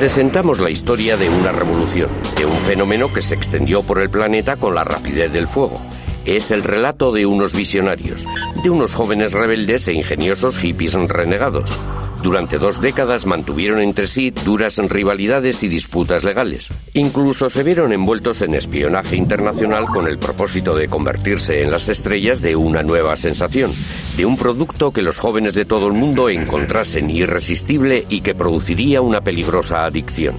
Presentamos la historia de una revolución, de un fenómeno que se extendió por el planeta con la rapidez del fuego. Es el relato de unos visionarios, de unos jóvenes rebeldes e ingeniosos hippies renegados. Durante 2 décadas mantuvieron entre sí duras rivalidades y disputas legales. Incluso se vieron envueltos en espionaje internacional con el propósito de convertirse en las estrellas de una nueva sensación, de un producto que los jóvenes de todo el mundo encontrasen irresistible y que produciría una peligrosa adicción.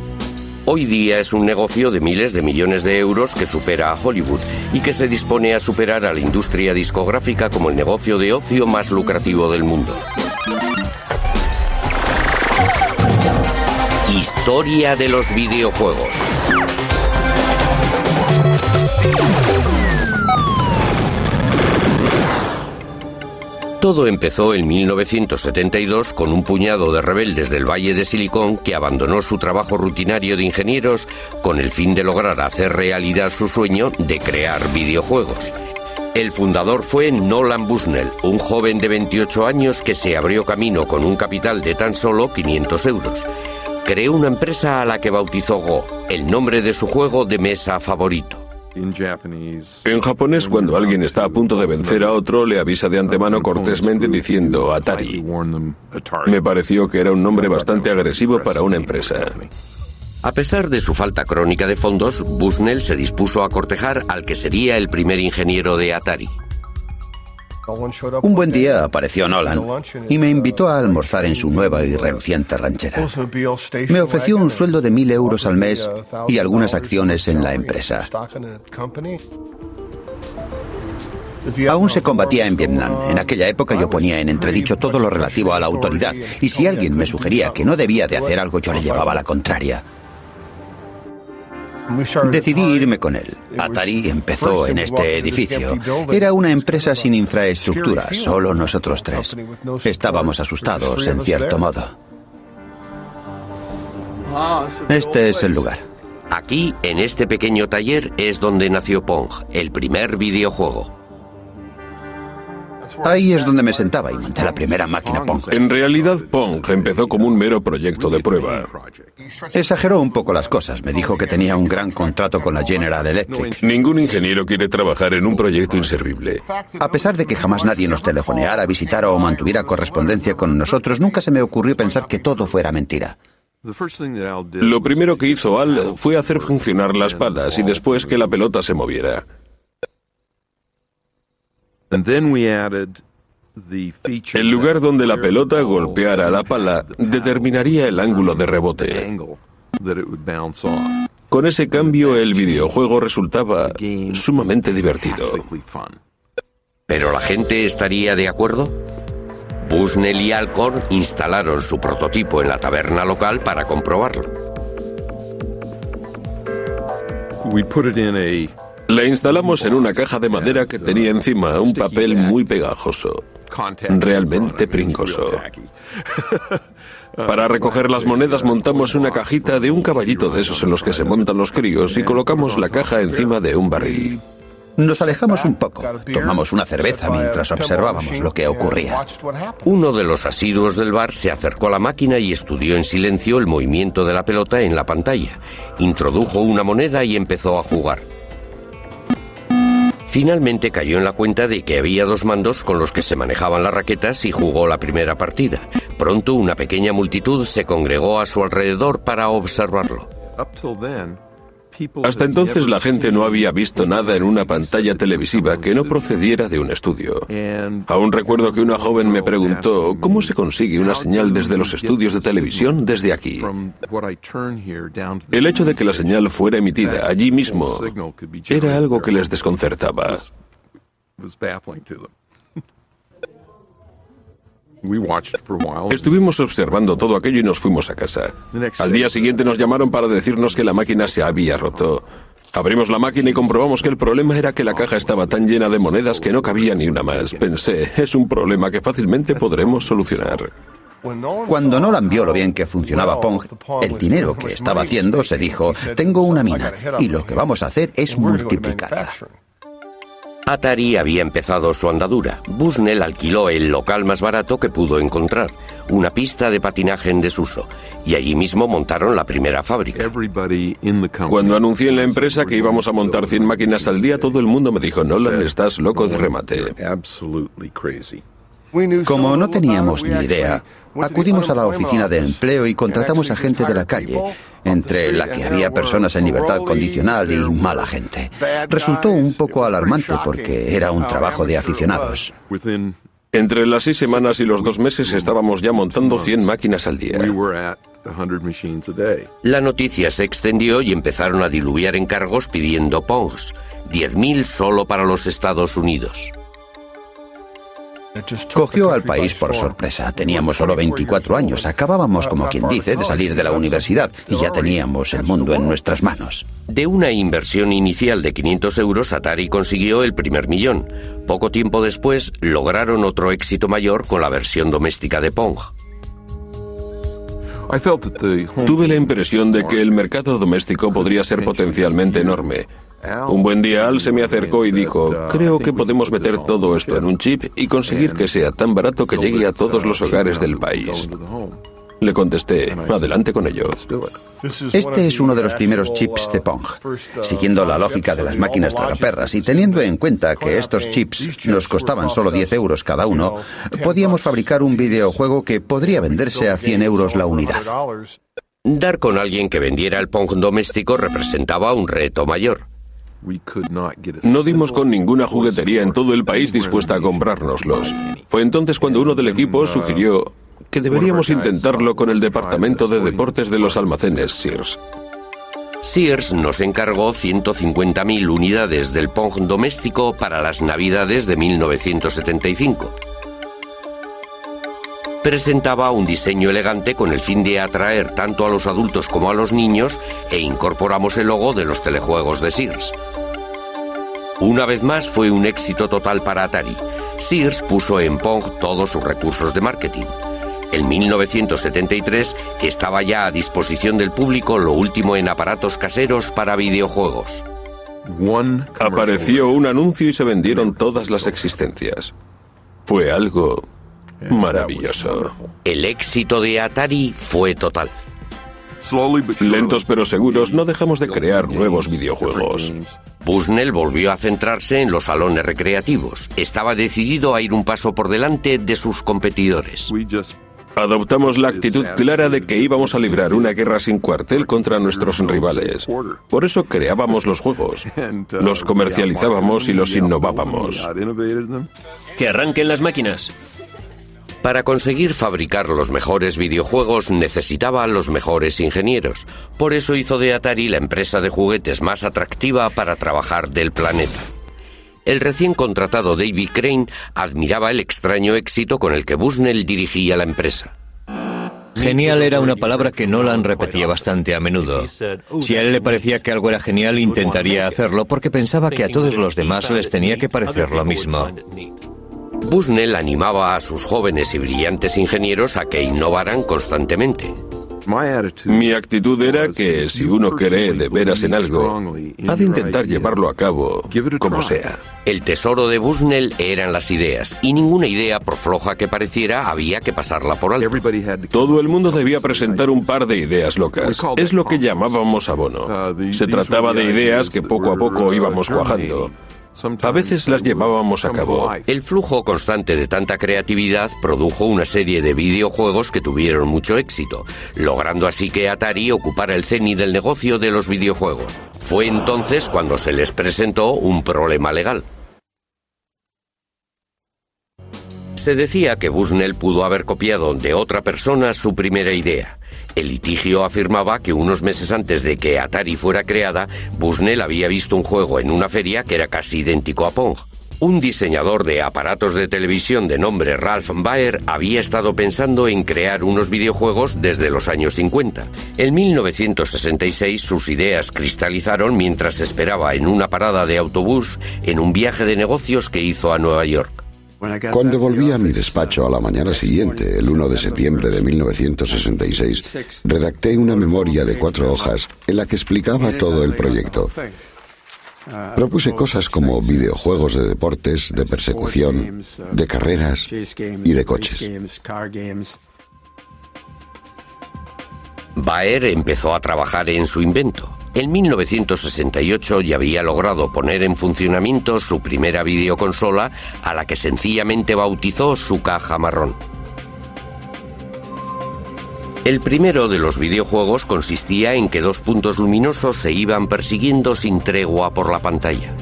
Hoy día es un negocio de miles de millones de euros que supera a Hollywood y que se dispone a superar a la industria discográfica como el negocio de ocio más lucrativo del mundo. Historia de los videojuegos. Todo empezó en 1972 con un puñado de rebeldes del Valle de Silicon que abandonó su trabajo rutinario de ingenieros con el fin de lograr hacer realidad su sueño de crear videojuegos. El fundador fue Nolan Bushnell, un joven de 28 años que se abrió camino con un capital de tan solo 500 euros. Creó una empresa a la que bautizó Go, el nombre de su juego de mesa favorito. En japonés, cuando alguien está a punto de vencer a otro, le avisa de antemano cortésmente diciendo Atari. Me pareció que era un nombre bastante agresivo para una empresa. A pesar de su falta crónica de fondos, Bushnell se dispuso a cortejar al que sería el primer ingeniero de Atari. Un buen día apareció Nolan y me invitó a almorzar en su nueva y reluciente ranchera. Me ofreció un sueldo de 1.000 euros al mes y algunas acciones en la empresa. Aún se combatía en Vietnam. En aquella época yo ponía en entredicho todo lo relativo a la autoridad, y si alguien me sugería que no debía de hacer algo, yo le llevaba la contraria. Decidí irme con él. Atari empezó en este edificio. Era una empresa sin infraestructura, solo nosotros 3. Estábamos asustados, en cierto modo. Este es el lugar. Aquí, en este pequeño taller, es donde nació Pong, el primer videojuego. Ahí es donde me sentaba y monté la primera máquina Pong. En realidad, Pong empezó como un mero proyecto de prueba. Exageró un poco las cosas. Me dijo que tenía un gran contrato con la General Electric. Ningún ingeniero quiere trabajar en un proyecto inservible. A pesar de que jamás nadie nos telefoneara, visitara o mantuviera correspondencia con nosotros, nunca se me ocurrió pensar que todo fuera mentira. Lo primero que hizo Al fue hacer funcionar las palas y después que la pelota se moviera. El lugar donde la pelota golpeara la pala determinaría el ángulo de rebote. Con ese cambio, el videojuego resultaba sumamente divertido. ¿Pero la gente estaría de acuerdo? Bushnell y Alcorn instalaron su prototipo en la taberna local para comprobarlo. La instalamos en una caja de madera que tenía encima un papel muy pegajoso, realmente pringoso. Para recoger las monedas montamos una cajita de un caballito de esos en los que se montan los críos y colocamos la caja encima de un barril. Nos alejamos un poco, tomamos una cerveza mientras observábamos lo que ocurría. Uno de los asiduos del bar se acercó a la máquina y estudió en silencio el movimiento de la pelota en la pantalla. Introdujo una moneda y empezó a jugar. Finalmente cayó en la cuenta de que había 2 mandos con los que se manejaban las raquetas y jugó la primera partida. Pronto una pequeña multitud se congregó a su alrededor para observarlo. Hasta entonces la gente no había visto nada en una pantalla televisiva que no procediera de un estudio. Aún recuerdo que una joven me preguntó ¿cómo se consigue una señal desde los estudios de televisión desde aquí? El hecho de que la señal fuera emitida allí mismo era algo que les desconcertaba. Estuvimos observando todo aquello y nos fuimos a casa. Al día siguiente nos llamaron para decirnos que la máquina se había roto. Abrimos la máquina y comprobamos que el problema era que la caja estaba tan llena de monedas que no cabía ni una más. Pensé, es un problema que fácilmente podremos solucionar. Cuando Nolan vio lo bien que funcionaba Pong, el dinero que estaba haciendo, se dijo, tengo una mina y lo que vamos a hacer es multiplicarla. Atari había empezado su andadura. Bushnell alquiló el local más barato que pudo encontrar, una pista de patinaje en desuso, y allí mismo montaron la primera fábrica. Cuando anuncié en la empresa que íbamos a montar 100 máquinas al día, todo el mundo me dijo: Nolan, estás loco de remate. Como no teníamos ni idea, acudimos a la oficina de empleo y contratamos a gente de la calle, entre la que había personas en libertad condicional y mala gente. Resultó un poco alarmante porque era un trabajo de aficionados. Entre las 6 semanas y los 2 meses estábamos ya montando 100 máquinas al día. La noticia se extendió y empezaron a diluviar encargos pidiendo Pongs, 10.000 solo para los Estados Unidos. Cogió al país por sorpresa. Teníamos solo 24 años. Acabábamos, como quien dice, de salir de la universidad y ya teníamos el mundo en nuestras manos. De una inversión inicial de 500 euros, Atari consiguió el primer millón. Poco tiempo después, lograron otro éxito mayor con la versión doméstica de Pong. Tuve la impresión de que el mercado doméstico podría ser potencialmente enorme. Un buen día Al se me acercó y dijo: creo que podemos meter todo esto en un chip y conseguir que sea tan barato que llegue a todos los hogares del país. Le contesté: adelante con ello. Este es uno de los primeros chips de Pong. Siguiendo la lógica de las máquinas tragaperras y teniendo en cuenta que estos chips nos costaban solo 10 euros cada uno, podíamos fabricar un videojuego que podría venderse a 100 euros la unidad. Dar con alguien que vendiera el Pong doméstico representaba un reto mayor. No dimos con ninguna juguetería en todo el país dispuesta a comprárnoslos. Fue entonces cuando uno del equipo sugirió que deberíamos intentarlo con el departamento de deportes de los almacenes Sears. Sears nos encargó 150.000 unidades del Pong doméstico para las Navidades de 1975. Presentaba un diseño elegante con el fin de atraer tanto a los adultos como a los niños e incorporamos el logo de los telejuegos de Sears. Una vez más fue un éxito total para Atari. Sears puso en Pong todos sus recursos de marketing. En 1973 estaba ya a disposición del público lo último en aparatos caseros para videojuegos. Apareció un anuncio y se vendieron todas las existencias. Fue algo maravilloso. El éxito de Atari fue total. Lentos pero seguros, no dejamos de crear nuevos videojuegos. Bushnell volvió a centrarse en los salones recreativos. Estaba decidido a ir un paso por delante de sus competidores. Adoptamos la actitud clara de que íbamos a librar una guerra sin cuartel contra nuestros rivales. Por eso creábamos los juegos, los comercializábamos y los innovábamos. ¡Que arranquen las máquinas! Para conseguir fabricar los mejores videojuegos necesitaba a los mejores ingenieros. Por eso hizo de Atari la empresa de juguetes más atractiva para trabajar del planeta. El recién contratado David Crane admiraba el extraño éxito con el que Bushnell dirigía la empresa. Genial era una palabra que Nolan repetía bastante a menudo. Si a él le parecía que algo era genial, intentaría hacerlo porque pensaba que a todos los demás les tenía que parecer lo mismo. Bushnell animaba a sus jóvenes y brillantes ingenieros a que innovaran constantemente. Mi actitud era que si uno cree de veras en algo, ha de intentar llevarlo a cabo como sea. El tesoro de Bushnell eran las ideas, y ninguna idea, por floja que pareciera, había que pasarla por alto. Todo el mundo debía presentar un par de ideas locas. Es lo que llamábamos abono. Se trataba de ideas que poco a poco íbamos cuajando. A veces las llevábamos a cabo. El flujo constante de tanta creatividad produjo una serie de videojuegos que tuvieron mucho éxito, logrando así que Atari ocupara el cenit del negocio de los videojuegos. Fue entonces cuando se les presentó un problema legal. Se decía que Bushnell pudo haber copiado de otra persona su primera idea. El litigio afirmaba que unos meses antes de que Atari fuera creada, Bushnell había visto un juego en una feria que era casi idéntico a Pong. Un diseñador de aparatos de televisión de nombre Ralph Baer había estado pensando en crear unos videojuegos desde los años 50. En 1966 sus ideas cristalizaron mientras esperaba en una parada de autobús en un viaje de negocios que hizo a Nueva York. Cuando volví a mi despacho a la mañana siguiente, el 1 de septiembre de 1966, redacté una memoria de 4 hojas en la que explicaba todo el proyecto. Propuse cosas como videojuegos de deportes, de persecución, de carreras y de coches. Baer empezó a trabajar en su invento. En 1968 ya había logrado poner en funcionamiento su primera videoconsola, a la que sencillamente bautizó su caja marrón. El primero de los videojuegos consistía en que dos puntos luminosos se iban persiguiendo sin tregua por la pantalla.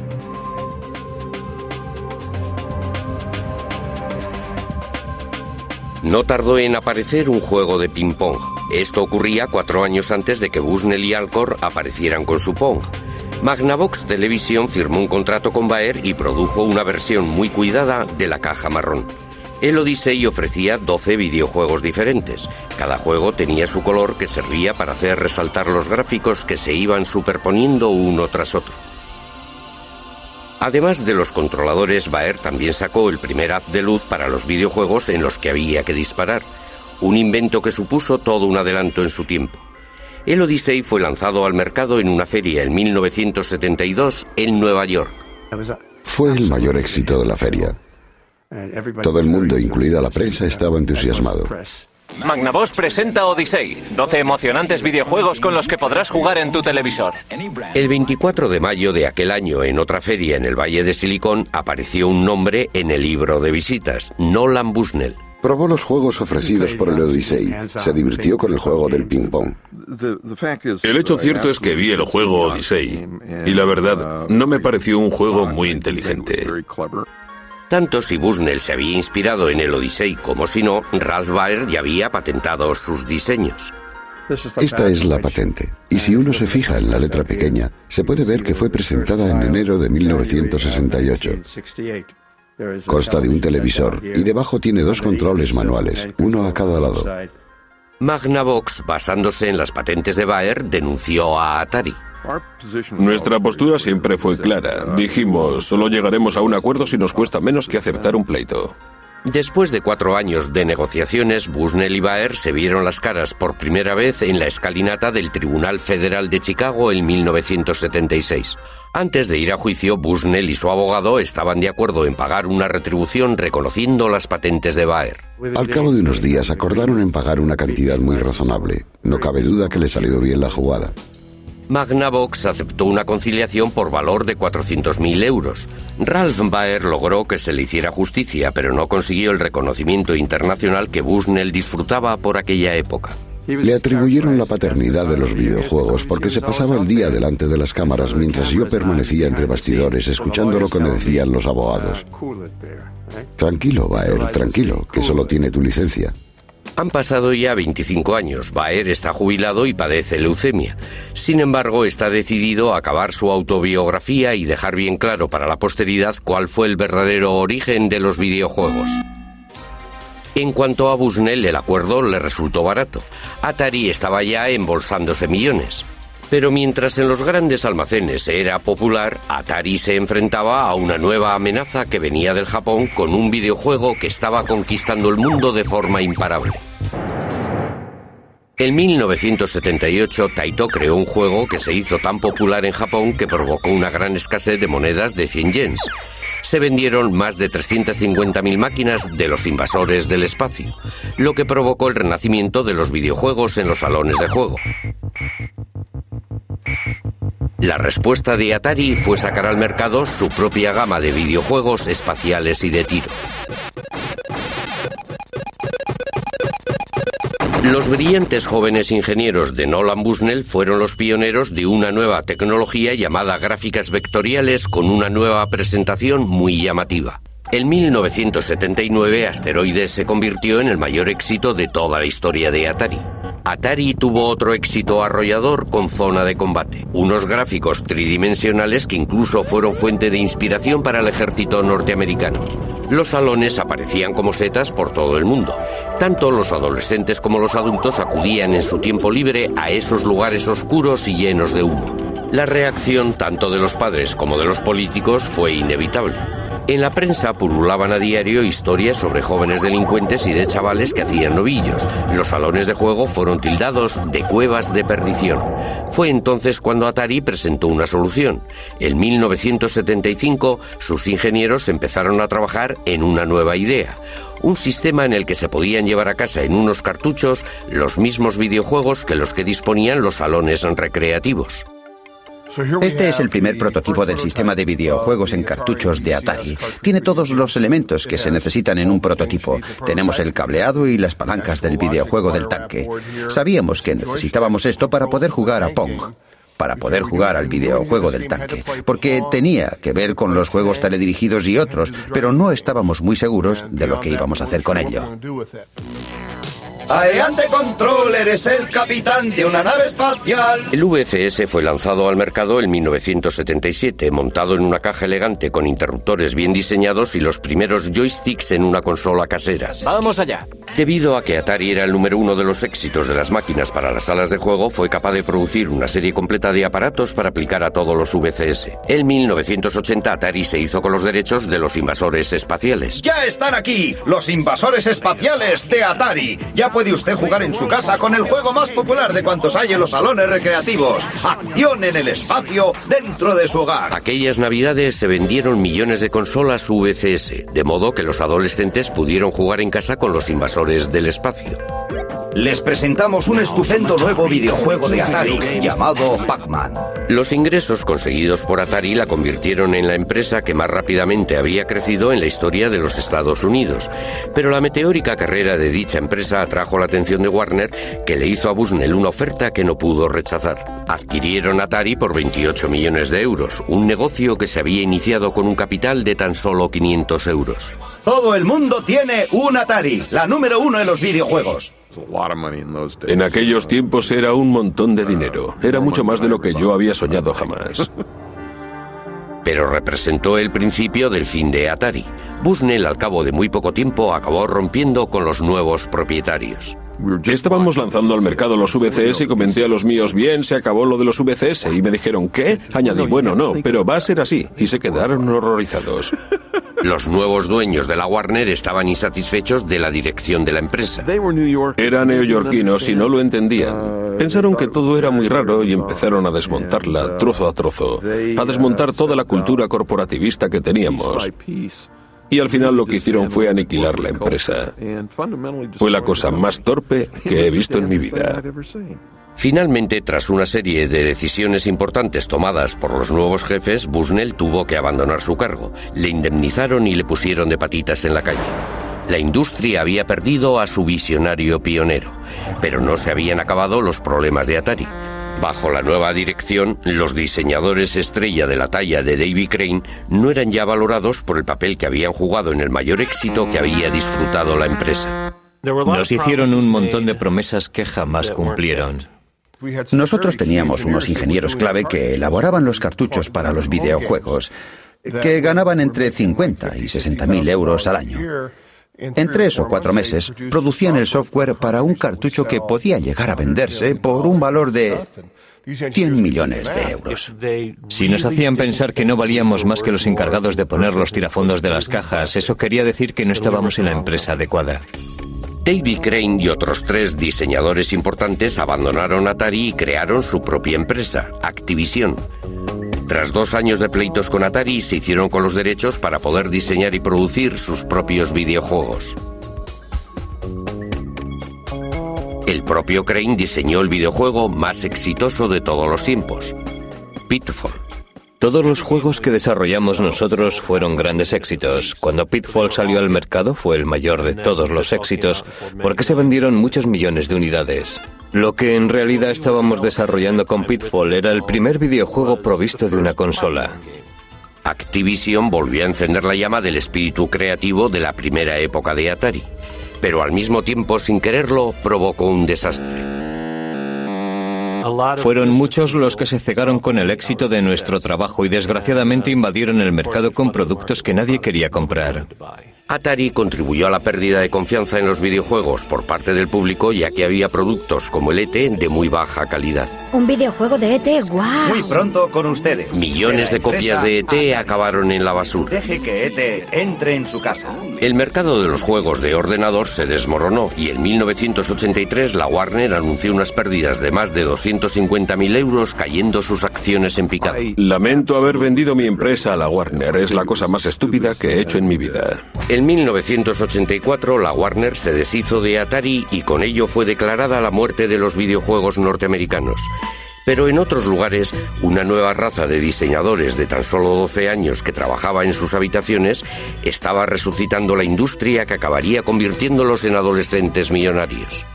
No tardó en aparecer un juego de ping-pong. Esto ocurría 4 años antes de que Bushnell y Alcor aparecieran con su Pong. Magnavox Television firmó un contrato con Baer y produjo una versión muy cuidada de la caja marrón. El Odyssey ofrecía 12 videojuegos diferentes. Cada juego tenía su color, que servía para hacer resaltar los gráficos que se iban superponiendo uno tras otro. Además de los controladores, Baer también sacó el primer haz de luz para los videojuegos en los que había que disparar, un invento que supuso todo un adelanto en su tiempo. El Odyssey fue lanzado al mercado en una feria en 1972 en Nueva York. Fue el mayor éxito de la feria. Todo el mundo, incluida la prensa, estaba entusiasmado. Magnavox presenta Odyssey, 12 emocionantes videojuegos con los que podrás jugar en tu televisor. El 24 de mayo de aquel año, en otra feria en el Valle de Silicon, apareció un nombre en el libro de visitas: Nolan Bushnell. Probó los juegos ofrecidos por el Odyssey. Se divirtió con el juego del ping-pong. El hecho cierto es que vi el juego Odyssey y la verdad no me pareció un juego muy inteligente. Tanto si Bushnell se había inspirado en el Odyssey como si no, Ralph Baer ya había patentado sus diseños. Esta es la patente, y si uno se fija en la letra pequeña, se puede ver que fue presentada en enero de 1968. Consta de un televisor y debajo tiene 2 controles manuales, uno a cada lado. Magnavox, basándose en las patentes de Baer, denunció a Atari. Nuestra postura siempre fue clara. Dijimos, solo llegaremos a un acuerdo si nos cuesta menos que aceptar un pleito. Después de 4 años de negociaciones, Bushnell y Baer se vieron las caras por primera vez en la escalinata del Tribunal Federal de Chicago en 1976. Antes de ir a juicio, Bushnell y su abogado estaban de acuerdo en pagar una retribución reconociendo las patentes de Baer. Al cabo de unos días acordaron en pagar una cantidad muy razonable. No cabe duda que le salió bien la jugada. Magnavox aceptó una conciliación por valor de 400.000 euros. Ralph Baer logró que se le hiciera justicia, pero no consiguió el reconocimiento internacional que Bushnell disfrutaba por aquella época. Le atribuyeron la paternidad de los videojuegos porque se pasaba el día delante de las cámaras mientras yo permanecía entre bastidores escuchando lo que me decían los abogados. Tranquilo, Baer, tranquilo, que solo tiene tu licencia. Han pasado ya 25 años. Baer está jubilado y padece leucemia. Sin embargo, está decidido a acabar su autobiografía y dejar bien claro para la posteridad cuál fue el verdadero origen de los videojuegos. En cuanto a Bushnell, el acuerdo le resultó barato. Atari estaba ya embolsándose millones. Pero mientras en los grandes almacenes era popular, Atari se enfrentaba a una nueva amenaza que venía del Japón con un videojuego que estaba conquistando el mundo de forma imparable. En 1978, Taito creó un juego que se hizo tan popular en Japón que provocó una gran escasez de monedas de 100 yens. Se vendieron más de 350.000 máquinas de los invasores del espacio, lo que provocó el renacimiento de los videojuegos en los salones de juego. La respuesta de Atari fue sacar al mercado su propia gama de videojuegos espaciales y de tiro. Los brillantes jóvenes ingenieros de Nolan Bushnell fueron los pioneros de una nueva tecnología llamada gráficas vectoriales con una nueva presentación muy llamativa. En 1979, Asteroides se convirtió en el mayor éxito de toda la historia de Atari. Atari tuvo otro éxito arrollador con Zona de Combate, unos gráficos tridimensionales que incluso fueron fuente de inspiración para el ejército norteamericano. Los salones aparecían como setas por todo el mundo. Tanto los adolescentes como los adultos acudían en su tiempo libre a esos lugares oscuros y llenos de humo. La reacción tanto de los padres como de los políticos fue inevitable. En la prensa pululaban a diario historias sobre jóvenes delincuentes y de chavales que hacían novillos. Los salones de juego fueron tildados de cuevas de perdición. Fue entonces cuando Atari presentó una solución. En 1975, sus ingenieros empezaron a trabajar en una nueva idea. Un sistema en el que se podían llevar a casa en unos cartuchos los mismos videojuegos que los que disponían los salones recreativos. Este es el primer prototipo del sistema de videojuegos en cartuchos de Atari. Tiene todos los elementos que se necesitan en un prototipo. Tenemos el cableado y las palancas del videojuego del tanque. Sabíamos que necesitábamos esto para poder jugar a Pong, para poder jugar al videojuego del tanque, porque tenía que ver con los juegos teledirigidos y otros, pero no estábamos muy seguros de lo que íbamos a hacer con ello. Adelante, Control, eres el capitán de una nave espacial. El VCS fue lanzado al mercado en 1977, montado en una caja elegante con interruptores bien diseñados y los primeros joysticks en una consola casera. ¡Vamos allá! Debido a que Atari era el número uno de los éxitos de las máquinas para las salas de juego, fue capaz de producir una serie completa de aparatos para aplicar a todos los VCS. En 1980 Atari se hizo con los derechos de los invasores espaciales. ¡Ya están aquí! ¡Los invasores espaciales de Atari! Ya puede usted jugar en su casa con el juego más popular de cuantos hay en los salones recreativos. Acción en el espacio dentro de su hogar. Aquellas navidades se vendieron millones de consolas VCS, de modo que los adolescentes pudieron jugar en casa con los invasores del espacio. Les presentamos un estupendo nuevo videojuego de Atari llamado Pac-Man. Los ingresos conseguidos por Atari la convirtieron en la empresa que más rápidamente había crecido en la historia de los Estados Unidos. Pero la meteórica carrera de dicha empresa atrajo la atención de Warner, que le hizo a Bushnell una oferta que no pudo rechazar. Adquirieron Atari por 28 millones de euros, un negocio que se había iniciado con un capital de tan solo 500 euros. Todo el mundo tiene un Atari, la número uno en los videojuegos. En aquellos tiempos era un montón de dinero. Era mucho más de lo que yo había soñado jamás. Pero representó el principio del fin de Atari. Bushnell, al cabo de muy poco tiempo, acabó rompiendo con los nuevos propietarios. Estábamos lanzando al mercado los VCS y comenté a los míos, bien, se acabó lo de los VCS. Y me dijeron, ¿qué? Añadí, bueno, no, pero va a ser así. Y se quedaron horrorizados. Los nuevos dueños de la Warner estaban insatisfechos de la dirección de la empresa. Eran neoyorquinos y no lo entendían. Pensaron que todo era muy raro y empezaron a desmontarla trozo a trozo, a desmontar toda la cultura corporativista que teníamos. Y al final lo que hicieron fue aniquilar la empresa. Fue la cosa más torpe que he visto en mi vida. Finalmente, tras una serie de decisiones importantes tomadas por los nuevos jefes, Bushnell tuvo que abandonar su cargo. Le indemnizaron y le pusieron de patitas en la calle. La industria había perdido a su visionario pionero, pero no se habían acabado los problemas de Atari. Bajo la nueva dirección, los diseñadores estrella de la talla de Davy Crane no eran ya valorados por el papel que habían jugado en el mayor éxito que había disfrutado la empresa. Nos hicieron un montón de promesas que jamás cumplieron. Nosotros teníamos unos ingenieros clave que elaboraban los cartuchos para los videojuegos, que ganaban entre 50 y 60.000 euros al año. En 3 o 4 meses producían el software para un cartucho que podía llegar a venderse por un valor de 100 millones de euros. Si nos hacían pensar que no valíamos más que los encargados de poner los tirafondos de las cajas, eso quería decir que no estábamos en la empresa adecuada. Davy Crane y otros 3 diseñadores importantes abandonaron Atari y crearon su propia empresa, Activision. Tras 2 años de pleitos con Atari, se hicieron con los derechos para poder diseñar y producir sus propios videojuegos. El propio Crane diseñó el videojuego más exitoso de todos los tiempos, Pitfall. Todos los juegos que desarrollamos nosotros fueron grandes éxitos. Cuando Pitfall salió al mercado fue el mayor de todos los éxitos porque se vendieron muchos millones de unidades. Lo que en realidad estábamos desarrollando con Pitfall era el primer videojuego provisto de una consola. Activision volvió a encender la llama del espíritu creativo de la primera época de Atari, pero al mismo tiempo, sin quererlo, provocó un desastre. Fueron muchos los que se cegaron con el éxito de nuestro trabajo y desgraciadamente invadieron el mercado con productos que nadie quería comprar. Atari contribuyó a la pérdida de confianza en los videojuegos por parte del público, ya que había productos como el E.T. de muy baja calidad. Un videojuego de E.T., ¡guau! Muy pronto con ustedes. Millones de copias de E.T. acabaron en la basura. Deje que E.T. entre en su casa. El mercado de los juegos de ordenador se desmoronó y en 1983 la Warner anunció unas pérdidas de más de 250.000 euros, cayendo sus acciones en picado. Lamento haber vendido mi empresa a la Warner. Es la cosa más estúpida que he hecho en mi vida. En 1984 la Warner se deshizo de Atari y con ello fue declarada la muerte de los videojuegos norteamericanos. Pero en otros lugares, una nueva raza de diseñadores de tan solo 12 años que trabajaba en sus habitaciones estaba resucitando la industria que acabaría convirtiéndolos en adolescentes millonarios.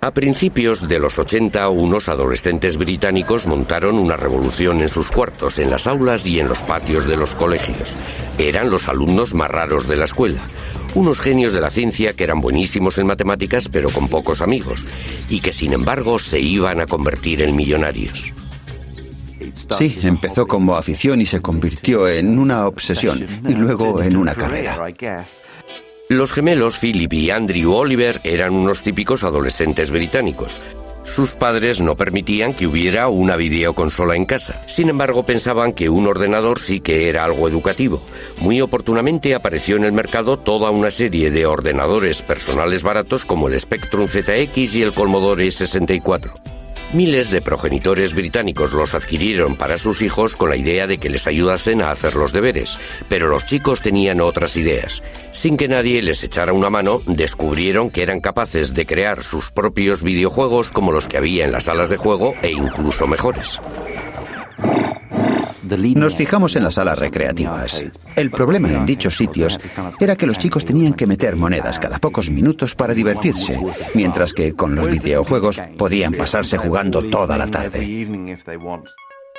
A principios de los 80, unos adolescentes británicos montaron una revolución en sus cuartos, en las aulas y en los patios de los colegios. Eran los alumnos más raros de la escuela. Unos genios de la ciencia que eran buenísimos en matemáticas pero con pocos amigos, y que sin embargo se iban a convertir en millonarios. Sí, empezó como afición y se convirtió en una obsesión, y luego en una carrera. Los gemelos Philip y Andrew Oliver eran unos típicos adolescentes británicos. Sus padres no permitían que hubiera una videoconsola en casa. Sin embargo, pensaban que un ordenador sí que era algo educativo. Muy oportunamente apareció en el mercado toda una serie de ordenadores personales baratos como el Spectrum ZX y el Commodore 64. Miles de progenitores británicos los adquirieron para sus hijos con la idea de que les ayudasen a hacer los deberes, pero los chicos tenían otras ideas. Sin que nadie les echara una mano, descubrieron que eran capaces de crear sus propios videojuegos como los que había en las salas de juego e incluso mejores. Nos fijamos en las salas recreativas. El problema en dichos sitios era que los chicos tenían que meter monedas cada pocos minutos para divertirse, mientras que con los videojuegos podían pasarse jugando toda la tarde.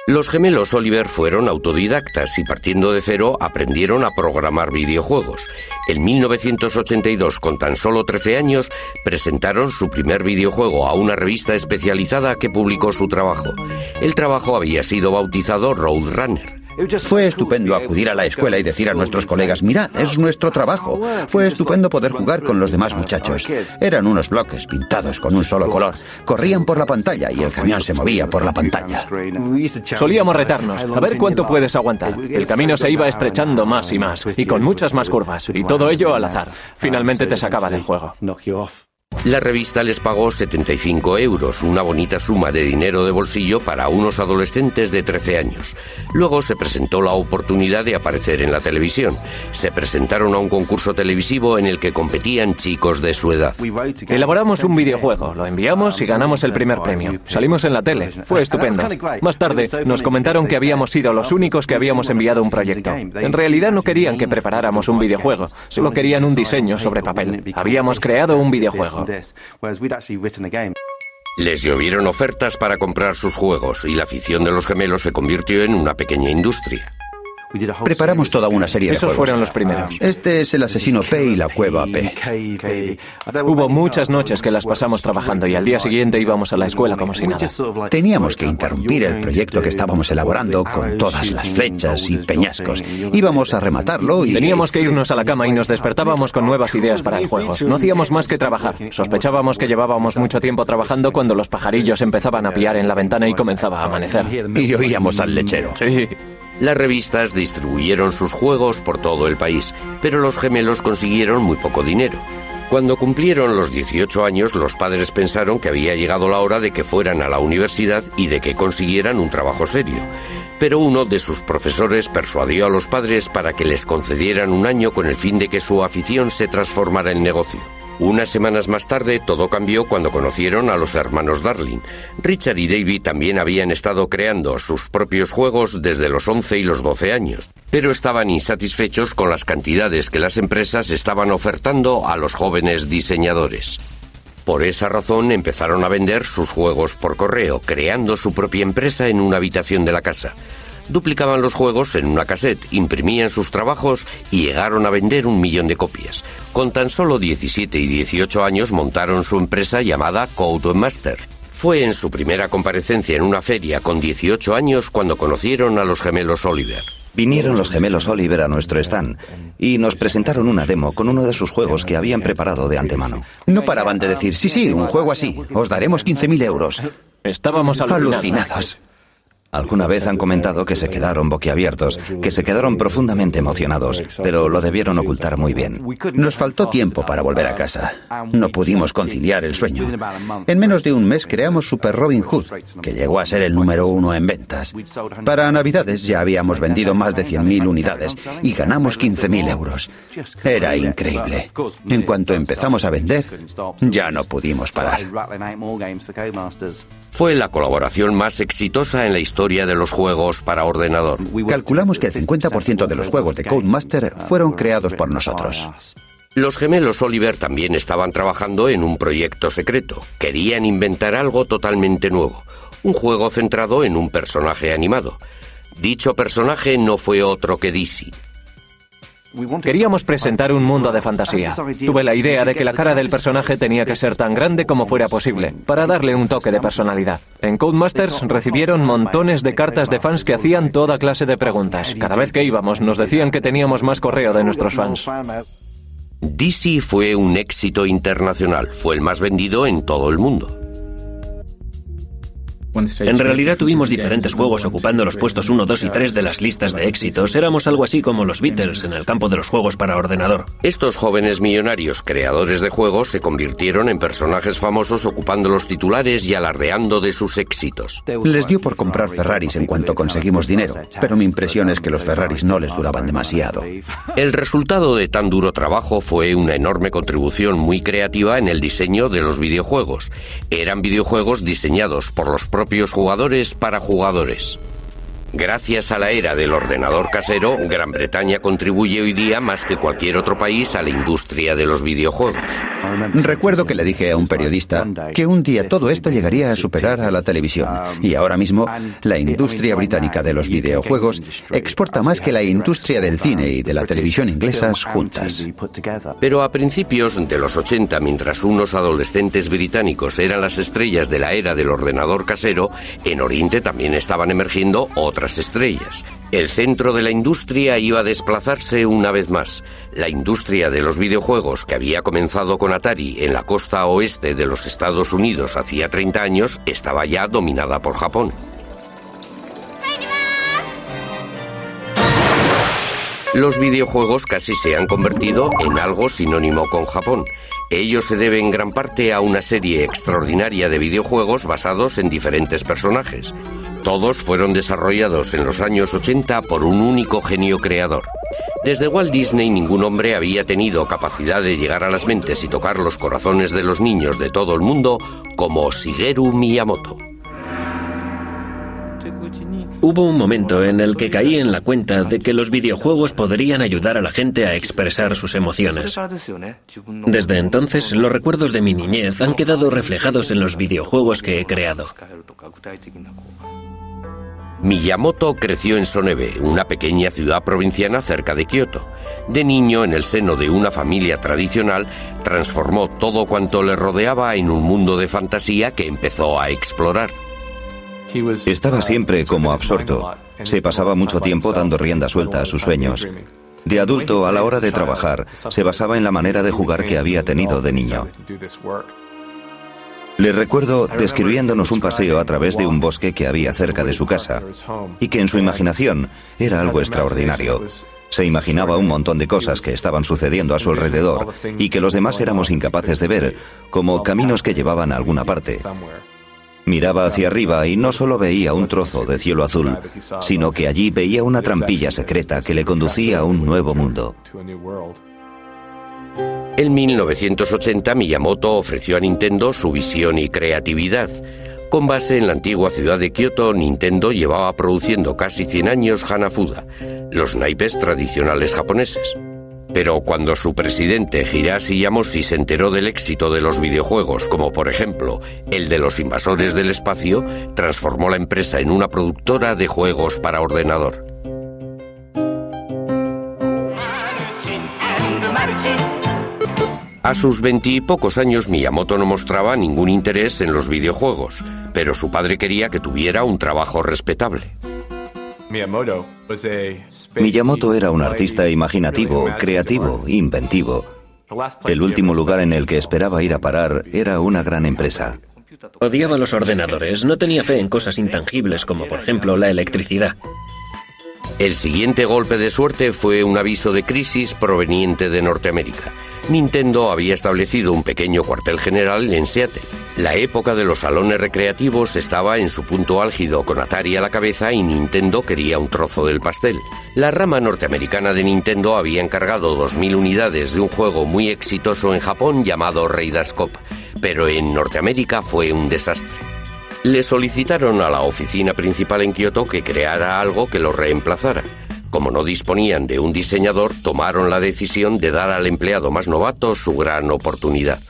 Los gemelos Oliver fueron autodidactas y partiendo de cero aprendieron a programar videojuegos. En 1982, con tan solo 13 años, presentaron su primer videojuego a una revista especializada que publicó su trabajo. El trabajo había sido bautizado Roadrunner. Fue estupendo acudir a la escuela y decir a nuestros colegas, mirad, es nuestro trabajo. Fue estupendo poder jugar con los demás muchachos. Eran unos bloques pintados con un solo color. Corrían por la pantalla y el camión se movía por la pantalla. Solíamos retarnos, a ver cuánto puedes aguantar. El camino se iba estrechando más y más, y con muchas más curvas, y todo ello al azar. Finalmente te sacaba del juego. La revista les pagó 75 euros, una bonita suma de dinero de bolsillo para unos adolescentes de 13 años. Luego se presentó la oportunidad de aparecer en la televisión. Se presentaron a un concurso televisivo en el que competían chicos de su edad. Elaboramos un videojuego, lo enviamos y ganamos el primer premio. Salimos en la tele, fue estupendo. Más tarde nos comentaron que habíamos sido los únicos que habíamos enviado un proyecto. En realidad no querían que preparáramos un videojuego, solo querían un diseño sobre papel. Habíamos creado un videojuego. Les llovieron ofertas para comprar sus juegos y la afición de los gemelos se convirtió en una pequeña industria. Preparamos toda una serie de Esos juegos. fueron los primeros. Este es el asesino P y la cueva P. Hubo muchas noches que las pasamos trabajando y al día siguiente íbamos a la escuela como si nada. Teníamos que interrumpir el proyecto que estábamos elaborando con todas las flechas y peñascos. Íbamos a rematarlo y... Teníamos que irnos a la cama y nos despertábamos con nuevas ideas para el juego. No hacíamos más que trabajar. Sospechábamos que llevábamos mucho tiempo trabajando cuando los pajarillos empezaban a piar en la ventana y comenzaba a amanecer. Y oíamos al lechero. Sí. Las revistas distribuyeron sus juegos por todo el país, pero los gemelos consiguieron muy poco dinero. Cuando cumplieron los 18 años, los padres pensaron que había llegado la hora de que fueran a la universidad y de que consiguieran un trabajo serio. Pero uno de sus profesores persuadió a los padres para que les concedieran un año con el fin de que su afición se transformara en negocio. Unas semanas más tarde, todo cambió cuando conocieron a los hermanos Darling. Richard y David también habían estado creando sus propios juegos desde los 11 y los 12 años, pero estaban insatisfechos con las cantidades que las empresas estaban ofertando a los jóvenes diseñadores. Por esa razón empezaron a vender sus juegos por correo, creando su propia empresa en una habitación de la casa. Duplicaban los juegos en una cassette, imprimían sus trabajos y llegaron a vender 1 millón de copias. Con tan solo 17 y 18 años montaron su empresa llamada Codemaster. Fue en su primera comparecencia en una feria con 18 años cuando conocieron a los gemelos Oliver. Vinieron los gemelos Oliver a nuestro stand y nos presentaron una demo con uno de sus juegos que habían preparado de antemano. No paraban de decir, sí, un juego así, os daremos 15.000 euros. Estábamos alucinados. Alguna vez han comentado que se quedaron boquiabiertos, que se quedaron profundamente emocionados, pero lo debieron ocultar muy bien. Nos faltó tiempo para volver a casa. No pudimos conciliar el sueño. En menos de un mes creamos Super Robin Hood, que llegó a ser el número 1 en ventas. Para Navidades ya habíamos vendido más de 100.000 unidades y ganamos 15.000 euros. Era increíble. En cuanto empezamos a vender, ya no pudimos parar. Fue la colaboración más exitosa en la historia de los juegos para ordenador. Calculamos que el 50% de los juegos de Codemaster fueron creados por nosotros. Los gemelos Oliver también estaban trabajando en un proyecto secreto. Querían inventar algo totalmente nuevo, un juego centrado en un personaje animado. Dicho personaje no fue otro que Dizzy. Queríamos presentar un mundo de fantasía. Tuve la idea de que la cara del personaje tenía que ser tan grande como fuera posible, para darle un toque de personalidad. En Codemasters recibieron montones de cartas de fans que hacían toda clase de preguntas. Cada vez que íbamos nos decían que teníamos más correo de nuestros fans. Dizzy fue un éxito internacional, fue el más vendido en todo el mundo. En realidad tuvimos diferentes juegos ocupando los puestos 1, 2 y 3 de las listas de éxitos. Éramos algo así como los Beatles en el campo de los juegos para ordenador. Estos jóvenes millonarios creadores de juegos se convirtieron en personajes famosos ocupando los titulares y alardeando de sus éxitos. Les dio por comprar Ferraris en cuanto conseguimos dinero, pero mi impresión es que los Ferraris no les duraban demasiado. El resultado de tan duro trabajo fue una enorme contribución muy creativa en el diseño de los videojuegos. Eran videojuegos diseñados por los propios jugadores para jugadores. Gracias a la era del ordenador casero, Gran Bretaña contribuye hoy día más que cualquier otro país a la industria de los videojuegos. Recuerdo que le dije a un periodista que un día todo esto llegaría a superar a la televisión. Y ahora mismo, la industria británica de los videojuegos exporta más que la industria del cine y de la televisión inglesas juntas. Pero a principios de los 80, mientras unos adolescentes británicos eran las estrellas de la era del ordenador casero, en Oriente también estaban emergiendo otras estrellas. El centro de la industria iba a desplazarse una vez más. La industria de los videojuegos, que había comenzado con Atari en la costa oeste de los Estados Unidos hacía 30 años, estaba ya dominada por Japón. Los videojuegos casi se han convertido en algo sinónimo con Japón. Ello se debe en gran parte a una serie extraordinaria de videojuegos basados en diferentes personajes. Todos fueron desarrollados en los años 80 por un único genio creador. Desde Walt Disney ningún hombre había tenido capacidad de llegar a las mentes y tocar los corazones de los niños de todo el mundo como Shigeru Miyamoto. Hubo un momento en el que caí en la cuenta de que los videojuegos podrían ayudar a la gente a expresar sus emociones. Desde entonces, los recuerdos de mi niñez han quedado reflejados en los videojuegos que he creado. Miyamoto creció en Sonebe, una pequeña ciudad provinciana cerca de Kioto. De niño, en el seno de una familia tradicional, transformó todo cuanto le rodeaba en un mundo de fantasía que empezó a explorar. Estaba siempre como absorto. Se pasaba mucho tiempo dando rienda suelta a sus sueños. De adulto, a la hora de trabajar, se basaba en la manera de jugar que había tenido de niño. Le recuerdo describiéndonos un paseo a través de un bosque que había cerca de su casa y que en su imaginación era algo extraordinario. Se imaginaba un montón de cosas que estaban sucediendo a su alrededor y que los demás éramos incapaces de ver, como caminos que llevaban a alguna parte. Miraba hacia arriba y no solo veía un trozo de cielo azul, sino que allí veía una trampilla secreta que le conducía a un nuevo mundo. En 1980, Miyamoto ofreció a Nintendo su visión y creatividad. Con base en la antigua ciudad de Kioto, Nintendo llevaba produciendo casi 100 años Hanafuda, los naipes tradicionales japoneses. Pero cuando su presidente Hiroshi Yamoshi se enteró del éxito de los videojuegos, como por ejemplo el de los invasores del espacio, transformó la empresa en una productora de juegos para ordenador. A sus 20 y pocos años, Miyamoto no mostraba ningún interés en los videojuegos, pero su padre quería que tuviera un trabajo respetable. Miyamoto era un artista imaginativo, creativo, inventivo. El último lugar en el que esperaba ir a parar era una gran empresa. Odiaba los ordenadores, no tenía fe en cosas intangibles como por ejemplo la electricidad. El siguiente golpe de suerte fue un aviso de crisis proveniente de Norteamérica. Nintendo había establecido un pequeño cuartel general en Seattle. La época de los salones recreativos estaba en su punto álgido, con Atari a la cabeza, y Nintendo quería un trozo del pastel. La rama norteamericana de Nintendo había encargado 2000 unidades de un juego muy exitoso en Japón llamado Raiders Cop, pero en Norteamérica fue un desastre. Le solicitaron a la oficina principal en Kioto que creara algo que lo reemplazara. Como no disponían de un diseñador, tomaron la decisión de dar al empleado más novato su gran oportunidad.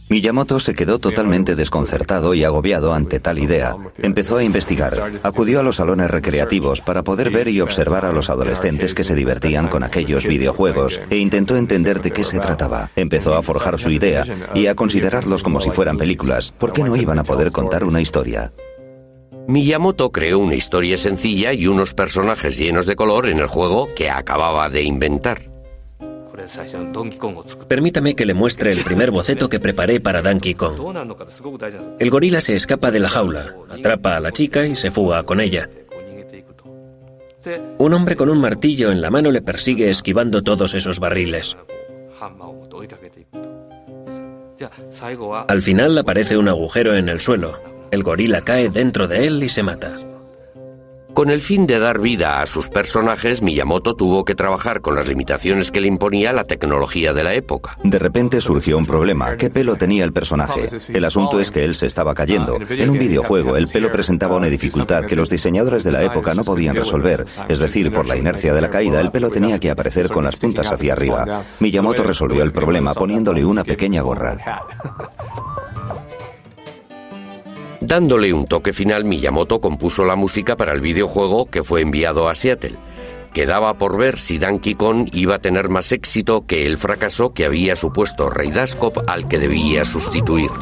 Miyamoto se quedó totalmente desconcertado y agobiado ante tal idea. Empezó a investigar. Acudió a los salones recreativos para poder ver y observar a los adolescentes que se divertían con aquellos videojuegos e intentó entender de qué se trataba. Empezó a forjar su idea y a considerarlos como si fueran películas. ¿Por qué no iban a poder contar una historia? Miyamoto creó una historia sencilla y unos personajes llenos de color en el juego que acababa de inventar. Permítame que le muestre el primer boceto que preparé para Donkey Kong. El gorila se escapa de la jaula, atrapa a la chica y se fuga con ella. Un hombre con un martillo en la mano le persigue esquivando todos esos barriles. Al final aparece un agujero en el suelo. El gorila cae dentro de él y se mata. Con el fin de dar vida a sus personajes, Miyamoto tuvo que trabajar con las limitaciones que le imponía la tecnología de la época. De repente surgió un problema. ¿Qué pelo tenía el personaje? El asunto es que él se estaba cayendo. En un videojuego, el pelo presentaba una dificultad que los diseñadores de la época no podían resolver. Es decir, por la inercia de la caída, el pelo tenía que aparecer con las puntas hacia arriba. Miyamoto resolvió el problema poniéndole una pequeña gorra. Dándole un toque final, Miyamoto compuso la música para el videojuego que fue enviado a Seattle. Quedaba por ver si Donkey Kong iba a tener más éxito que el fracaso que había supuesto Raiders Cop, al que debía sustituir.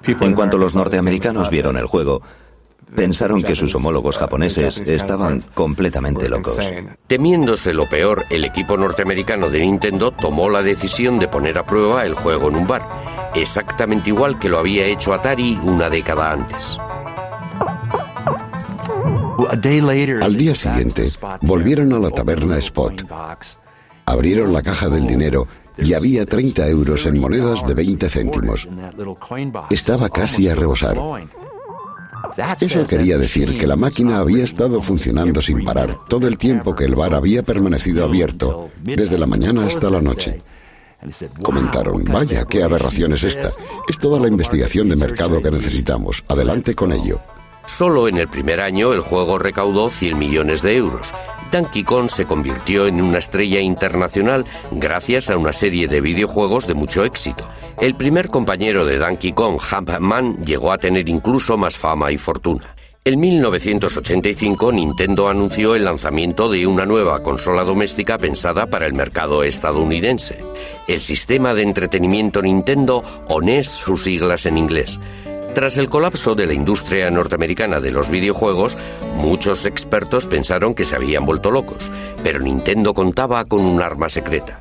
En cuanto los norteamericanos vieron el juego, pensaron que sus homólogos japoneses estaban completamente locos. Temiéndose lo peor, el equipo norteamericano de Nintendo tomó la decisión de poner a prueba el juego en un bar, exactamente igual que lo había hecho Atari una década antes. Al día siguiente, volvieron a la taberna Spot. Abrieron la caja del dinero y había 30 euros en monedas de 20 céntimos. Estaba casi a rebosar. Eso quería decir que la máquina había estado funcionando sin parar todo el tiempo que el bar había permanecido abierto, desde la mañana hasta la noche. Comentaron: vaya, qué aberración es esta. Es toda la investigación de mercado que necesitamos. Adelante con ello. Solo en el primer año el juego recaudó 100 millones de euros. Donkey Kong se convirtió en una estrella internacional gracias a una serie de videojuegos de mucho éxito. El primer compañero de Donkey Kong, Jumpman, llegó a tener incluso más fama y fortuna. En 1985, Nintendo anunció el lanzamiento de una nueva consola doméstica pensada para el mercado estadounidense. El sistema de entretenimiento Nintendo, o NES, sus siglas en inglés. Tras el colapso de la industria norteamericana de los videojuegos, muchos expertos pensaron que se habían vuelto locos, pero Nintendo contaba con un arma secreta.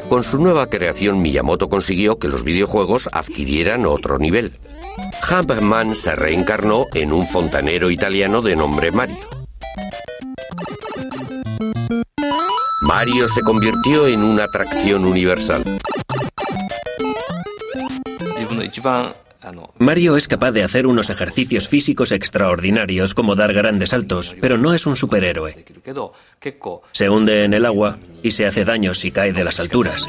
Con su nueva creación, Miyamoto consiguió que los videojuegos adquirieran otro nivel. Jumpman se reencarnó en un fontanero italiano de nombre Mario. Mario se convirtió en una atracción universal. Mario es capaz de hacer unos ejercicios físicos extraordinarios, como dar grandes saltos, pero no es un superhéroe. Se hunde en el agua y se hace daño si cae de las alturas.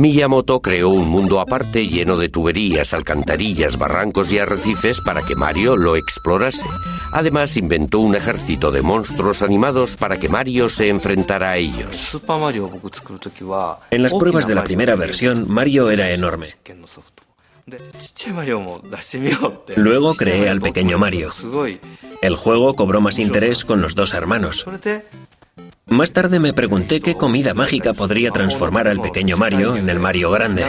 Miyamoto creó un mundo aparte lleno de tuberías, alcantarillas, barrancos y arrecifes para que Mario lo explorase. Además, inventó un ejército de monstruos animados para que Mario se enfrentara a ellos. En las pruebas de la primera versión, Mario era enorme. Luego creé al pequeño Mario. El juego cobró más interés con los dos hermanos. Más tarde me pregunté qué comida mágica podría transformar al pequeño Mario en el Mario grande.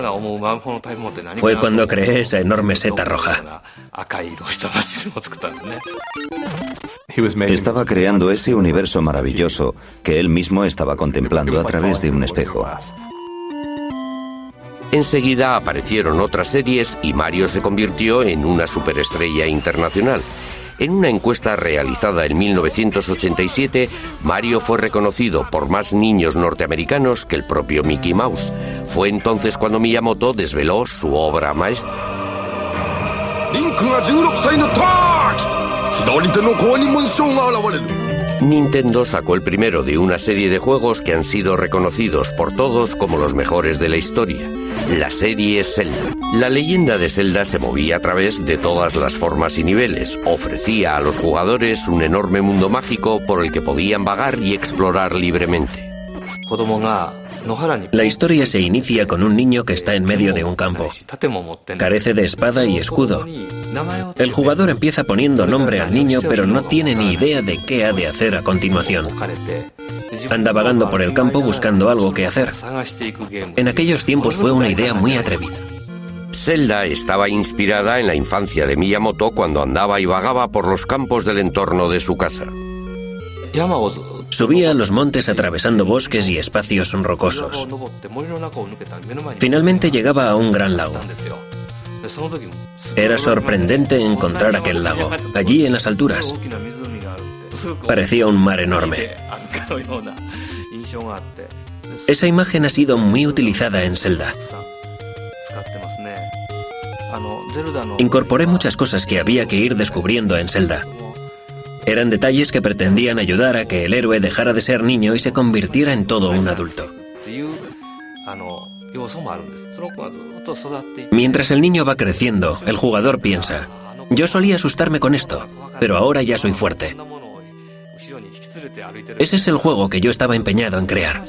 Fue cuando creé esa enorme seta roja. Estaba creando ese universo maravilloso que él mismo estaba contemplando a través de un espejo. Enseguida aparecieron otras series y Mario se convirtió en una superestrella internacional. En una encuesta realizada en 1987, Mario fue reconocido por más niños norteamericanos que el propio Mickey Mouse. Fue entonces cuando Miyamoto desveló su obra maestra. Nintendo sacó el primero de una serie de juegos que han sido reconocidos por todos como los mejores de la historia. La serie Zelda. La leyenda de Zelda se movía a través de todas las formas y niveles. Ofrecía a los jugadores un enorme mundo mágico por el que podían vagar y explorar libremente. La historia se inicia con un niño que está en medio de un campo. Carece de espada y escudo. El jugador empieza poniendo nombre al niño, pero no tiene ni idea de qué ha de hacer a continuación. Anda vagando por el campo buscando algo que hacer. En aquellos tiempos fue una idea muy atrevida. Zelda estaba inspirada en la infancia de Miyamoto cuando andaba y vagaba por los campos del entorno de su casa. Subía a los montes atravesando bosques y espacios rocosos. Finalmente llegaba a un gran lago. Era sorprendente encontrar aquel lago, allí en las alturas. Parecía un mar enorme. Esa imagen ha sido muy utilizada en Zelda. Incorporé muchas cosas que había que ir descubriendo en Zelda. Eran detalles que pretendían ayudar a que el héroe dejara de ser niño y se convirtiera en todo un adulto. Mientras el niño va creciendo, el jugador piensa: yo solía asustarme con esto, pero ahora ya soy fuerte. Ese es el juego que yo estaba empeñado en crear.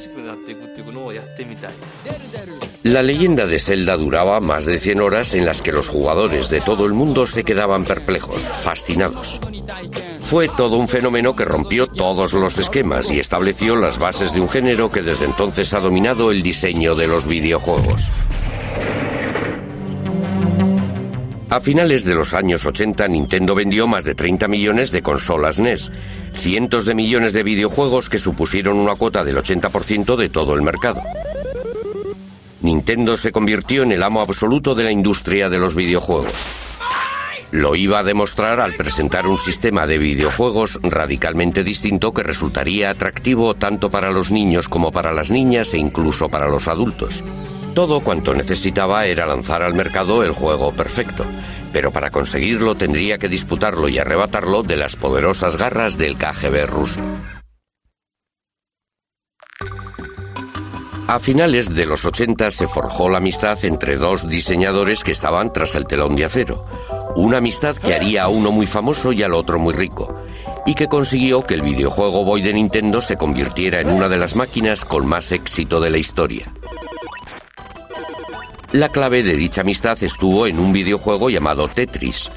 La leyenda de Zelda duraba más de 100 horas en las que los jugadores de todo el mundo se quedaban perplejos, fascinados. Fue todo un fenómeno que rompió todos los esquemas y estableció las bases de un género que desde entonces ha dominado el diseño de los videojuegos. A finales de los años 80, Nintendo vendió más de 30 millones de consolas NES, cientos de millones de videojuegos que supusieron una cuota del 80% de todo el mercado. Nintendo se convirtió en el amo absoluto de la industria de los videojuegos. Lo iba a demostrar al presentar un sistema de videojuegos radicalmente distinto que resultaría atractivo tanto para los niños como para las niñas e incluso para los adultos. Todo cuanto necesitaba era lanzar al mercado el juego perfecto, pero para conseguirlo tendría que disputarlo y arrebatarlo de las poderosas garras del KGB ruso. A finales de los 80 se forjó la amistad entre dos diseñadores que estaban tras el telón de acero. Una amistad que haría a uno muy famoso y al otro muy rico, y que consiguió que el videojuego Boy de Nintendo se convirtiera en una de las máquinas con más éxito de la historia. La clave de dicha amistad estuvo en un videojuego llamado Tetris.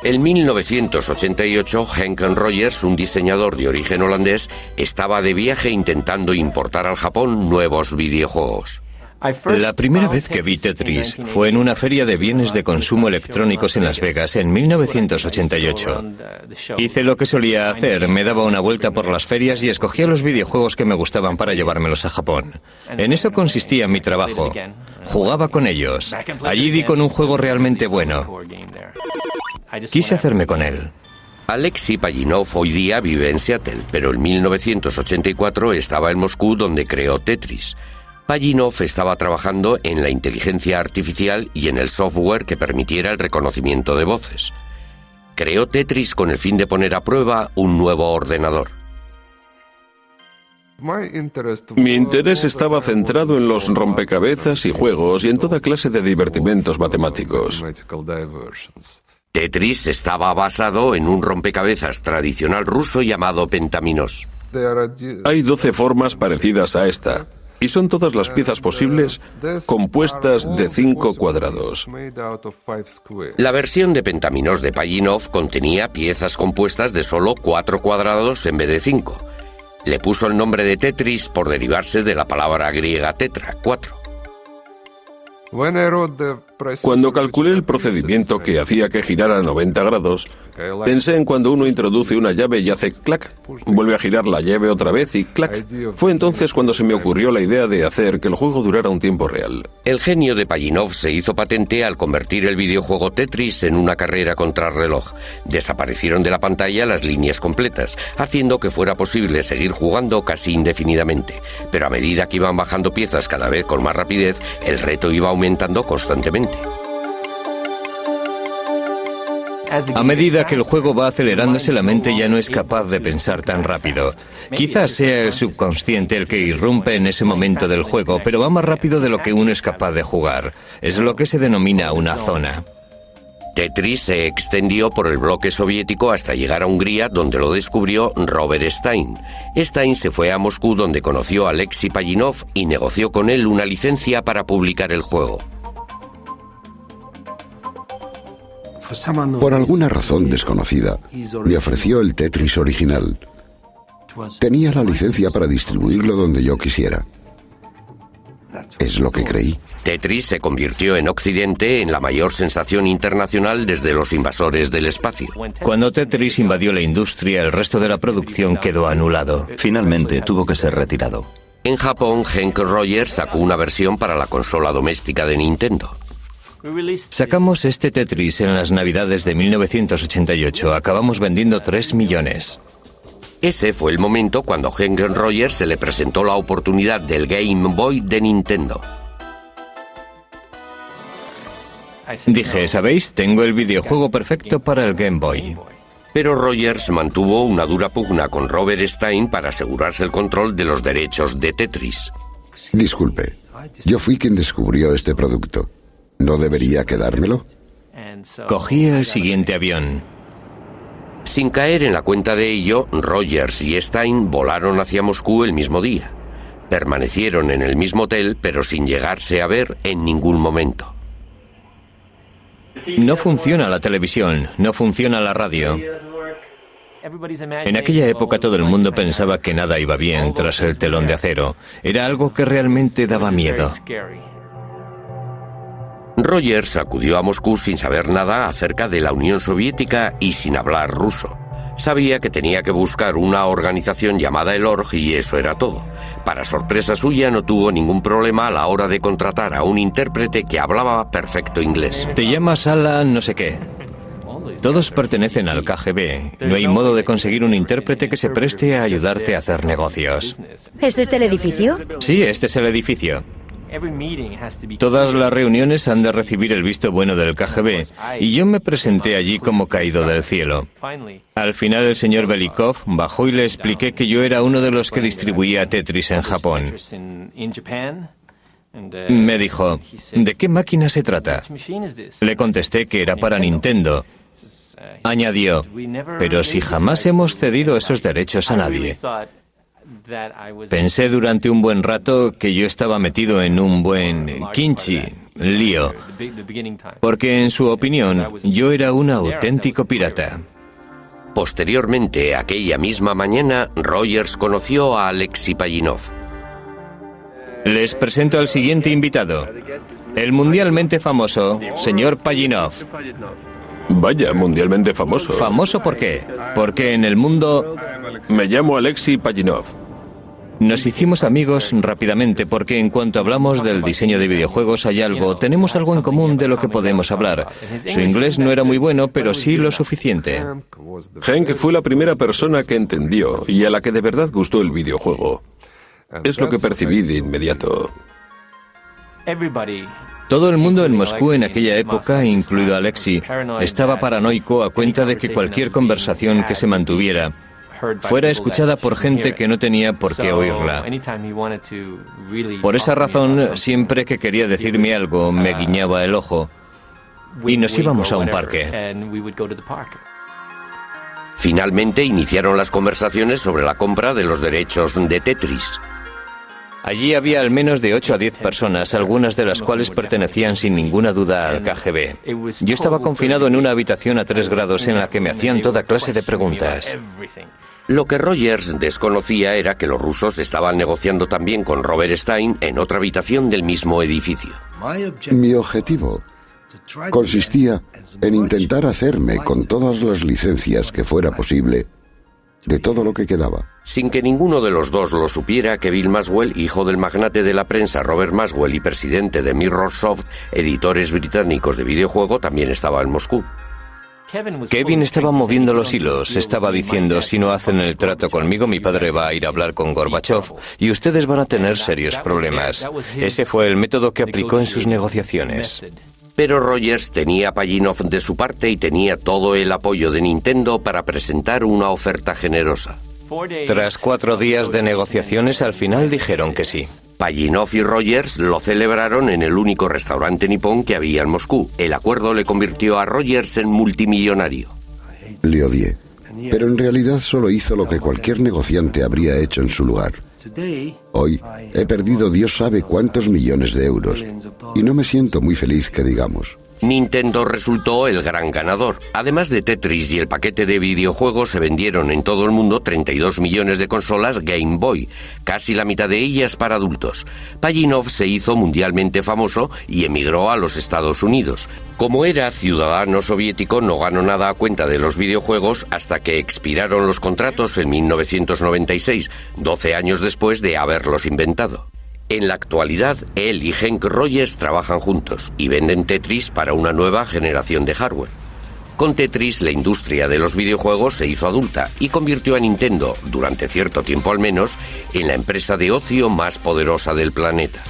En 1988, Henk Rogers, un diseñador de origen holandés, estaba de viaje intentando importar al Japón nuevos videojuegos. La primera vez que vi Tetris fue en una feria de bienes de consumo electrónicos en Las Vegas en 1988. Hice lo que solía hacer, me daba una vuelta por las ferias y escogía los videojuegos que me gustaban para llevármelos a Japón. En eso consistía mi trabajo. Jugaba con ellos. Allí di con un juego realmente bueno. Quise hacerme con él. Alexei Pajitnov hoy día vive en Seattle, pero en 1984 estaba en Moscú donde creó Tetris. Pajitnov estaba trabajando en la inteligencia artificial y en el software que permitiera el reconocimiento de voces. Creó Tetris con el fin de poner a prueba un nuevo ordenador. Mi interés estaba centrado en los rompecabezas y juegos y en toda clase de divertimentos matemáticos. Tetris estaba basado en un rompecabezas tradicional ruso llamado Pentaminos. Hay 12 formas parecidas a esta, y son todas las piezas posibles compuestas de 5 cuadrados. La versión de Pentaminos de Pajitnov contenía piezas compuestas de solo 4 cuadrados en vez de 5. Le puso el nombre de Tetris por derivarse de la palabra griega tetra, 4. Cuando calculé el procedimiento que hacía que girara a 90 grados, pensé en cuando uno introduce una llave y hace clac, vuelve a girar la llave otra vez y clac. Fue entonces cuando se me ocurrió la idea de hacer que el juego durara un tiempo real. El genio de Pajitnov se hizo patente al convertir el videojuego Tetris en una carrera contrarreloj. Desaparecieron de la pantalla las líneas completas, haciendo que fuera posible seguir jugando casi indefinidamente. Pero a medida que iban bajando piezas cada vez con más rapidez, el reto iba aumentando constantemente. A medida que el juego va acelerándose, la mente ya no es capaz de pensar tan rápido. Quizás sea el subconsciente el que irrumpe en ese momento del juego, pero va más rápido de lo que uno es capaz de jugar. Es lo que se denomina una zona. Tetris se extendió por el bloque soviético hasta llegar a Hungría, donde lo descubrió Robert Stein. Stein se fue a Moscú, donde conoció a Alexei Pajitnov y negoció con él una licencia para publicar el juego. Por alguna razón desconocida, me ofreció el Tetris original. Tenía la licencia para distribuirlo donde yo quisiera. Es lo que creí. Tetris se convirtió en Occidente en la mayor sensación internacional desde Los invasores del espacio. Cuando Tetris invadió la industria, el resto de la producción quedó anulado. Finalmente tuvo que ser retirado. En Japón, Henk Rogers sacó una versión para la consola doméstica de Nintendo. Sacamos este Tetris en las Navidades de 1988. Acabamos vendiendo 3 millones. Ese fue el momento cuando a Henk Rogers se le presentó la oportunidad del Game Boy de Nintendo. Dije, ¿sabéis? Tengo el videojuego perfecto para el Game Boy. Pero Rogers mantuvo una dura pugna con Robert Stein para asegurarse el control de los derechos de Tetris. Disculpe, yo fui quien descubrió este producto. ¿No debería quedármelo? Cogí el siguiente avión. Sin caer en la cuenta de ello, Rogers y Stein volaron hacia Moscú el mismo día. Permanecieron en el mismo hotel, pero sin llegarse a ver en ningún momento. No funciona la televisión, no funciona la radio. En aquella época todo el mundo pensaba que nada iba bien tras el telón de acero. Era algo que realmente daba miedo. Rogers acudió a Moscú sin saber nada acerca de la Unión Soviética y sin hablar ruso. Sabía que tenía que buscar una organización llamada el Org y eso era todo. Para sorpresa suya, no tuvo ningún problema a la hora de contratar a un intérprete que hablaba perfecto inglés. Te llamas Alan no sé qué. Todos pertenecen al KGB. No hay modo de conseguir un intérprete que se preste a ayudarte a hacer negocios. ¿Es este el edificio? Sí, este es el edificio. Todas las reuniones han de recibir el visto bueno del KGB y yo me presenté allí como caído del cielo. Al final el señor Belikov bajó y le expliqué que yo era uno de los que distribuía Tetris en Japón. Me dijo, ¿de qué máquina se trata? Le contesté que era para Nintendo. Añadió, pero si jamás hemos cedido esos derechos a nadie. Pensé durante un buen rato que yo estaba metido en un buen lío, porque en su opinión yo era un auténtico pirata. Posteriormente, aquella misma mañana, Rogers conoció a Alexei Pajitnov. Les presento al siguiente invitado, el mundialmente famoso señor Pajitnov. Vaya, mundialmente famoso. ¿Famoso por qué? Porque en el mundo... Me llamo Alexei Pajitnov. Nos hicimos amigos rápidamente porque en cuanto hablamos del diseño de videojuegos tenemos algo en común de lo que podemos hablar. Su inglés no era muy bueno, pero sí lo suficiente. Henk fue la primera persona que entendió y a la que de verdad gustó el videojuego. Es lo que percibí de inmediato. Todo el mundo en Moscú en aquella época, incluido Alexei, estaba paranoico a cuenta de que cualquier conversación que se mantuviera fuera escuchada por gente que no tenía por qué oírla. Por esa razón, siempre que quería decirme algo, me guiñaba el ojo y nos íbamos a un parque. Finalmente iniciaron las conversaciones sobre la compra de los derechos de Tetris. Allí había al menos de 8 a 10 personas, algunas de las cuales pertenecían sin ninguna duda al KGB. Yo estaba confinado en una habitación a 3 grados en la que me hacían toda clase de preguntas. Lo que Rogers desconocía era que los rusos estaban negociando también con Robert Stein en otra habitación del mismo edificio. Mi objetivo consistía en intentar hacerme con todas las licencias que fuera posible de todo lo que quedaba. Sin que ninguno de los dos lo supiera, que Bill Maxwell, hijo del magnate de la prensa Robert Maxwell y presidente de Mirrorsoft, editores británicos de videojuego, también estaba en Moscú. Kevin estaba moviendo los hilos, estaba diciendo: si no hacen el trato conmigo, mi padre va a ir a hablar con Gorbachev y ustedes van a tener serios problemas. Ese fue el método que aplicó en sus negociaciones. Pero Rogers tenía a Pajitnov de su parte y tenía todo el apoyo de Nintendo para presentar una oferta generosa. Tras 4 días de negociaciones, al final dijeron que sí. Pajitnov y Rogers lo celebraron en el único restaurante nipón que había en Moscú. El acuerdo le convirtió a Rogers en multimillonario. Le odié, pero en realidad solo hizo lo que cualquier negociante habría hecho en su lugar. Hoy he perdido Dios sabe cuántos millones de euros y no me siento muy feliz, que digamos. Nintendo resultó el gran ganador. Además de Tetris y el paquete de videojuegos, se vendieron en todo el mundo 32 millones de consolas Game Boy, casi la mitad de ellas para adultos. Pajitnov se hizo mundialmente famoso y emigró a los Estados Unidos. Como era ciudadano soviético, no ganó nada a cuenta de los videojuegos hasta que expiraron los contratos en 1996, 12 años después de haberlos inventado. En la actualidad, él y Henk Rogers trabajan juntos y venden Tetris para una nueva generación de hardware. Con Tetris, la industria de los videojuegos se hizo adulta y convirtió a Nintendo, durante cierto tiempo al menos, en la empresa de ocio más poderosa del planeta.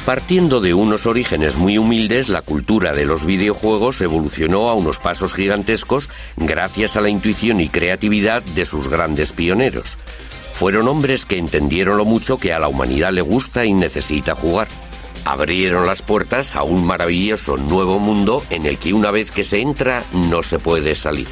Partiendo de unos orígenes muy humildes, la cultura de los videojuegos evolucionó a unos pasos gigantescos gracias a la intuición y creatividad de sus grandes pioneros. Fueron hombres que entendieron lo mucho que a la humanidad le gusta y necesita jugar. Abrieron las puertas a un maravilloso nuevo mundo en el que una vez que se entra no se puede salir.